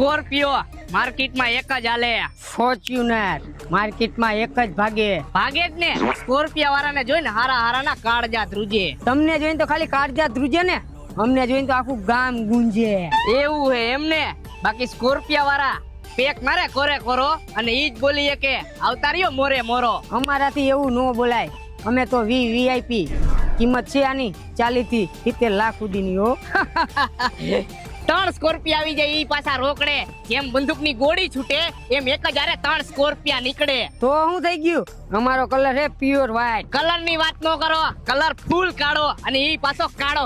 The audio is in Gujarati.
સ્કોર્પિયો માર્કેટમાં એક જ હાલે. ફોર્ચ્યુનર માર્કેટમાં એક જ ભાગે. ભાગે જ ને. સ્કોર્પિયા વાળાને જોઈને હારા હારાના કાળજા ધ્રુજે. તમને જોઈને તો ખાલી કાળજા ધ્રુજે ને, અમને જોઈને તો આખું ગામ ગુંજે. એવું હે એમને. બાકી સ્કોર્પિયા વાળા પેક મારે કોરે કોરો અને ઈ જ બોલીએ કે અવતાર્યો મોરે મોરો. અમારાથી એવું ન બોલાય. અમે તો વીઆઈપી. કિંમત છે આની 40 થી 70 લાખ સુધીની હો. 3 સ્કોર્પિયા આવી જાય ઈ પાછા રોકડે. જેમ બંદૂકની ગોળી છૂટે એમ એક જ હારે 3 સ્કોર્પિયા નીકળે. તો શું થઈ ગયું? અમારો કલર હે પ્યોર વ્હાઈટ. કલર ની વાત ન કરો, કલર ફૂલ કાળો અને ઈ પાછો કાળો